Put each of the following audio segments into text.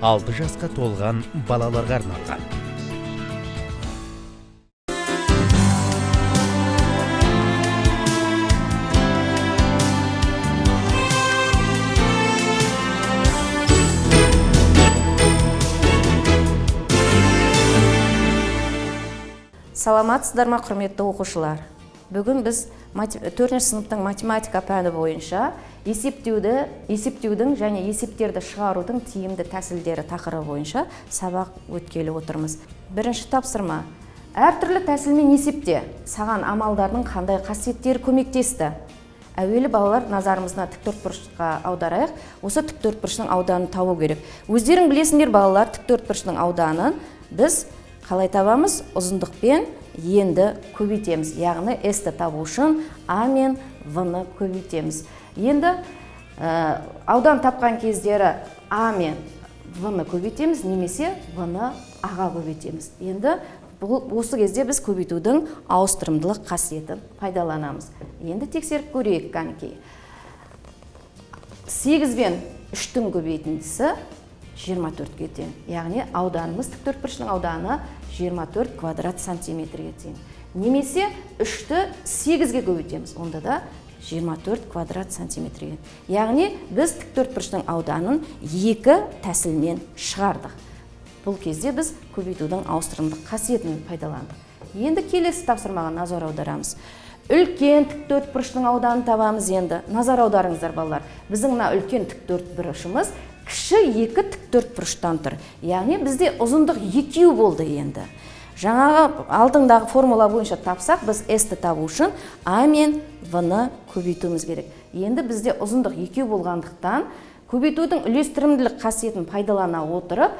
6 жасқа толған балаларға арналған. Саламатсыздар ма, құрметті оқушылар? Бүгін біз 4-ші сыныптың математика пәні бойынша есептеудің және есептерді шығарудың тиімді тәсілдері тақырыбы бойынша сабақ өткелі отырмыз. Бірінші тапсырма. Әртүрлі тәсілмен есепте саған амалдардың қандай қасиеттері көмектесті? Әуелі балалар назарымызына тіктөртбұрышқа аударайық. Осы тіктөртбұрыштың ауданын табу керек. Өздерің білесіңдер балалар, тіктөртбұрыштың ауданын біз қалай табамыз? Ұзындықпен енді көбейтеміз. Яғни S-ті табу үшін А мен В-ны көбейтеміз. Енді аудан тапқан кездері А мен В-ны көбейтеміз, немесе В-ны А-ға көбейтеміз. Енді осы кезде біз көбейтудің ауыстырымдылық қасиетін пайдаланамыз. Енді тексеріп көрейік қанекей. 8 бен 3-тің көбейтіндісі 24-ге тең. Яғни ауданымыз, тіктөртбұрыштың ауданы 24 квадрат сантиметрге тең. Немесе 3-ті 8-ге көбейтеміз. Онда да 24 квадрат сантиметрге. Яғни біз тіктөртбұрыштың ауданын 2 тәсілмен шығардық. Бұл кезде біз көбейтудің ауыстырымдық қасиетін пайдаландық. Енді келесі тапсырмаға назар аударамыз. Үлкен тіктөртбұрыштың ауданын табамыз енді. Назар аударыңыздар балалар. Біздің үлкен тіктөртбұрышымыз кіші 2 тіктөртбұрыштан тұр. Яғни бізде ұзындық 2 болды енді. Жаңағы алдыңдағы формула бойынша тапсақ, біз S-ті табу үшін А мен В-ны көбейтуіміз керек. Енді бізде ұзындық 2 болғандықтан көбейтудің үлестірімділік қасиетін пайдалана отырып,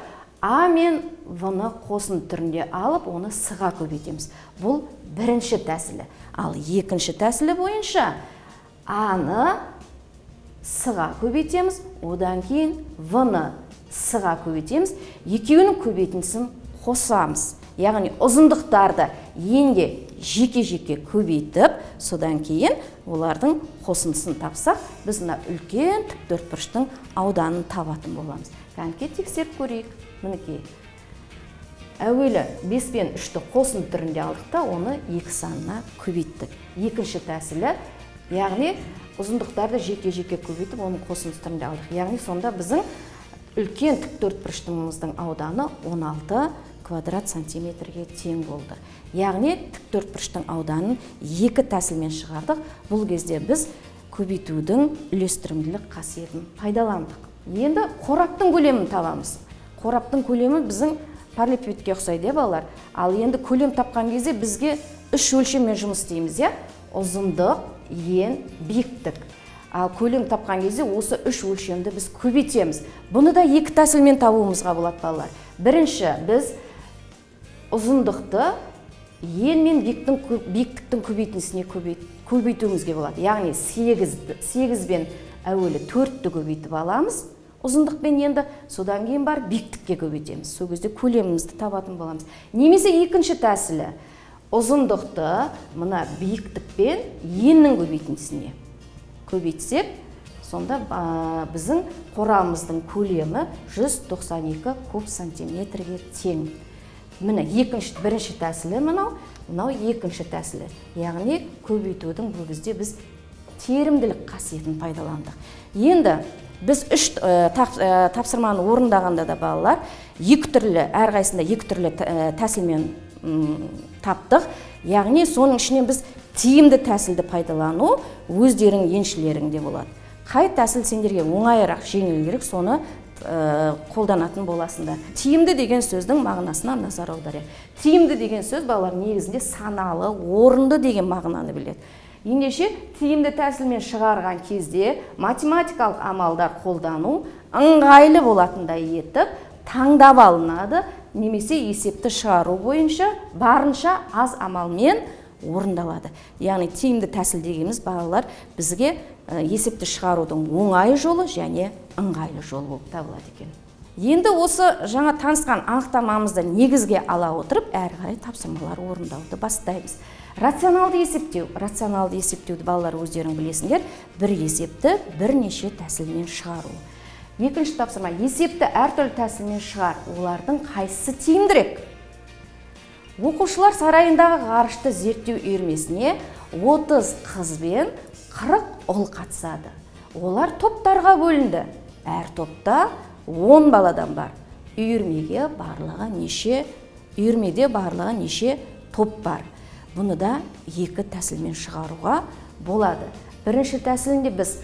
А мен В-ны қосын түрінде алып, оны С-ға көбейтеміз. Бұл бірінші тәсілі. Ал екінші тәсілі бойынша А-ны С-ға көбейтеміз, одан кейін В-ны С-ға көбейтеміз, екеуінің көбейтіндісін қосамыз. Яғни ұзындықтарды енге жеке-жеке көбейтіп, содан кейін олардың қосындысын тапсақ, біз үлкен тіктөртбұрыштың ауданын табатын боламыз. Қанекей тексеріп көрейік. Мінекей. Әуелі 5 пен 3-ті қосын түрінде алдық та, оны 2 санына көбейттік. Екінші тәсілі, яғни ұзындықтарды жеке-жеке көбейтіп, оның қосындысы түрінде алдық. Яғни сонда біздің үлкен тіктөртбұрыштың ауданы 16 квадрат сантиметрге тең болды. Яғни тіктөртбұрыштың ауданын 2 тәсілмен шығардық. Бұл кезде біз көбейтудің үлестірімділік қасиетін пайдаландық. Енді қораптың көлемін табамыз. Қораптың көлемі біздің параллелепипедке ұқсайды, балалар. Ал енді көлем тапқан кезде бізге 3 өлшеммен жұмыс істейміз, ұзындық, ен, биіктік. Ал көлем тапқан кезде осы 3 өлшемді біз көбейтеміз. Бұны да 2 тәсілмен табуымызға болады, балалар. Бірінші, біз ұзындықты ен мен биіктіктің көбейтіндісіне көбейтуімізге болады. Яғни 8 бен әуелі 4-ті көбейтіп аламыз, ұзындықпен енді, содан кейін бар биіктікке көбейтеміз. Сол кезде көлемімізді табатын боламыз. Немесе екінші тәсілі, ұзындықты мына биіктікпен еннің көбейтіндісіне көбейтсек, сонда біздің қорамыздың көлемі 192 куб сантиметрге тең. Міне бірінші тәсілі мынау екінші тәсілі. Яғни көбейтудің бұл кезде біз терімділік қасиетін пайдаландық. Енді біз 3 тапсырманы орындағанда да балалар әрқайсында 2 түрлі тәсілмен таптық. Яғни соның ішінен біз тиімді тәсілді пайдалану өздерің еншілеріңде болады. Қай тәсіл сендерге оңайырақ, жеңілірек, соны қолданатын боласыңдар. Тиімді деген сөздің мағынасына назар аударайық. Тиімді деген сөз балалар негізінде саналы, орынды деген мағынаны біледі. Ендеше тиімді тәсілмен шығарған кезде математикалық амалдар қолдану ыңғайлы болатындай етіп таңдап алынады, немесе есепті шығару бойынша барынша аз амалмен орындалады. Яғни тиімді тәсіл дегеніміз балалар бізге есепті шығарудың оңай жолы және ыңғайлы жолы болып табылады екен. Енді осы жаңа танысқан анықтамамызды негізге ала отырып, әрі қарай тапсырмалар орындауды бастаймыз. Рационалды есептеуді балалар өздерің білесіңдер, бір есепті бірнеше тәсілмен шығару. Екінші тапсырма, есепті әртүрлі тәсілмен шығар. Олардың қайсысы тиімдірек? Оқушылар сарайындағы ғарышты зерттеу үйірмесіне 30 қыз бен 40 ұл қатысады. Олар топтарға бөлінді. Әр топта 10 баладан бар. Үйірмеде барлығы неше топ бар. Бұны да екі тәсілмен шығаруға болады. Бірінші тәсілінде біз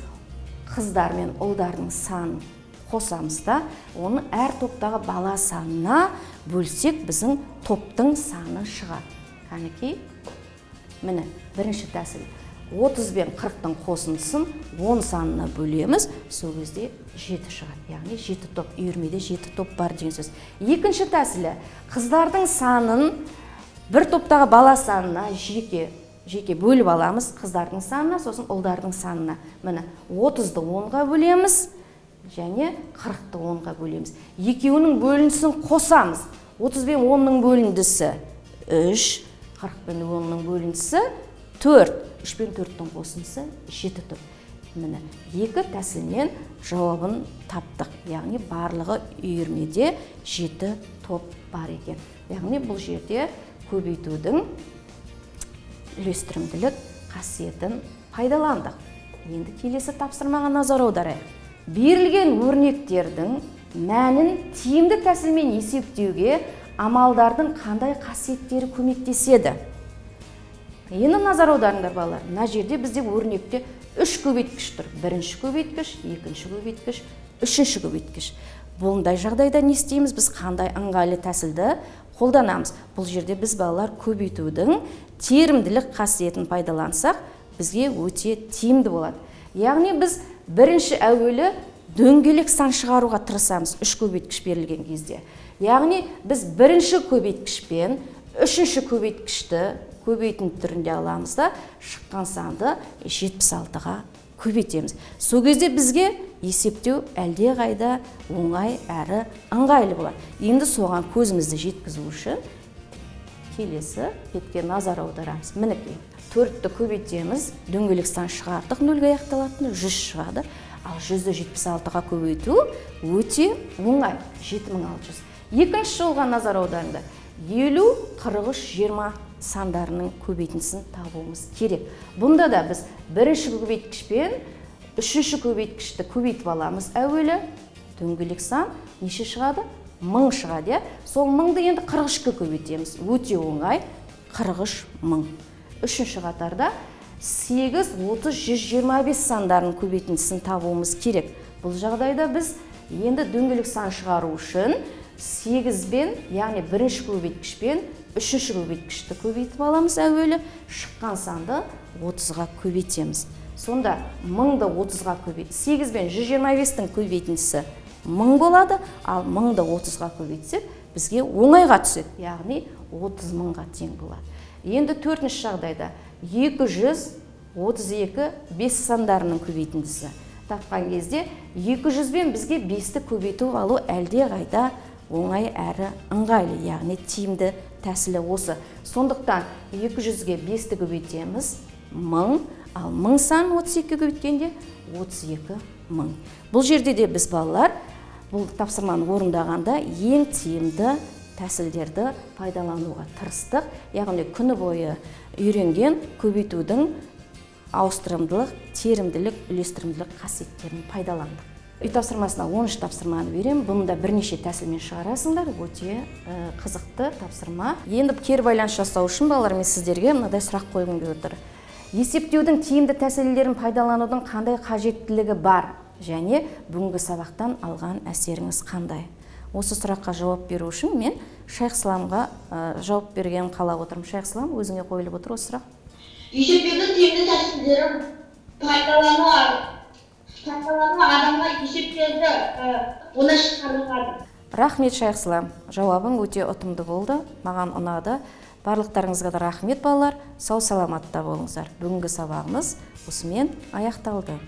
қыздар мен ұлдардың санын қосамыз да, оны әр топтағы бала санына бөлсек, біздің топтың саны шығады. Қанекей, міне, бірінші тәсіл. 30 бен 40-тың қосындысын 10 санына бөлеміз, сол кезде 7 шығады. Яғни 7 топ, үйірмеде 7 топ бар деген сөз. Екінші тәсілі, қыздардың санын бір топтағы бала санына жеке бөліп аламыз, қыздардың санына, сосын ұлдардың санына. Міне, 30-ды 10-ға бөлеміз, және 40-ды 10-ға бөлеміз. Екеуінің бөлінісін қосамыз. 30 бен 10-ның бөліндісі 3, 40 бен 10-ның бөлінісі 4, 3 бен 4-тің қосындысы 7 топ. Міне, екі тәсілмен жауабын таптық. Яғни барлығы үйірмеде 7 топ бар екен. Яғни бұл жерде көбейтудің үйлестірімділік қасиетін пайдаландық. Енді келесі тапсырмаға назар аударайық. Берілген өрнектердің мәнін тиімді тәсілмен есептеуге амалдардың қандай қасиеттері көмектеседі? Енді назар аударыңдар балалар. Мына жерде бізде өрнекте 3 көбейткіш тұр. Бірінші көбейткіш, екінші көбейткіш, үшінші көбейткіш. Бұндай жағдайда не істейміз? Біз қандай ыңғайлы тәсілді қолданамыз? Бұл жерде біз балалар көбейтудің терімділік қасиетін пайдалансақ, бізге өте тиімді болады. Яғни біз бірінші әуелі дөңгелек сан шығаруға тырысамыз 3 көбейткіш берілген кезде. Яғни біз бірінші көбейткішпен үшінші көбейткішті көбейтін түрінде аламыз да, шыққан санды 76-ға көбейтеміз. Сол кезде бізге есептеу әлде қайда оңай әрі ыңғайлы болады. Енді соған көзімізді жеткізу үшін келесі бетке назар аударамыз. Мінекей, 4-ті көбейтеміз, дөңгелек сан шығардық, 0-ға аяқталатыны 100 шығады. Ал 100-ді 76-ға көбейту өте оңай, 7600. Екінші жолға назар аударыңдар. 50, 43, 20 сандарының көбейтіндісін табуымыз керек. Бұнда да біз бірінші көбейткішпен үшінші көбейткішті көбейтіп аламыз. Әуелі дөңгелек сан неше шығады? 1000 шығады. Сол 1000-ды енді 43-ке көбейтеміз. Өте оңай, 43 000. Үшінші қатарда 8, 30, 125 сандарының көбейтіндісін табуымыз керек. Бұл жағдайда біз енді дөңгелек сан шығару үшін 8 бен, яғни бірінші көбейткішпен үшінші көбейткішті көбейтіп аламыз. Әуелі шыққан санды 30-ға көбейтеміз. Сонда 1000-ды 30-ға көбейт. 8 бен 125-тің көбейтіндісі 1000 болады, ал 1000-ды 30-ға көбейтсек, бізге оңайға түседі. Яғни 30 000-ға тең болады. Енді төртінші жағдайда 232 5 сандарының көбейтіндісі тапқан кезде 200 бен бізге 5-ті көбейтіп алу әлде қайда оңай әрі ыңғайлы, яғни тиімді тәсілі осы. Сондықтан 200-ге 5-ті көбейтеміз 1000, ал 1000 сан 32-ге көбейткенде 32 000. Бұл жерде де біз балалар бұл тапсырманы орындағанда ең тиімді тәсілдерді пайдалануға тырыстық. Яғни күні бойы үйренген көбейтудің ауыстырымдылық, терімділік, үйлестірімділік қасиеттерін пайдаландық. Үй тапсырмасына 13 тапсырманы берем. Бұны да бірнеше тәсілмен шығарасыңдар. Өте қызықты тапсырма. Енді кері байланыс жасау үшін балалар, мен сіздерге мынадай сұрақ қойғым келіп отыр. Есептеудің тиімді тәсілдерін пайдаланудың қандай қажеттілігі бар? Және бүгінгі сабақтан алған әсеріңіз қандай? Осы сұраққа жауап беру үшін мен Шайхсламға жауап берген қалап отырмын. Шайхслам, өзіңе қойылып отыр осы сұрақ. Есептеудің тиімді тәсілдерін пайдалану адамға есептерді оңай шығарады. Рахмет, Шайхслам. Жауабың өте ұтымды болды. Маған ұнады. Барлықтарыңызға да рахмет балалар. Сау саламатта болыңыздар. Бүгінгі сабағымыз осымен аяқталды.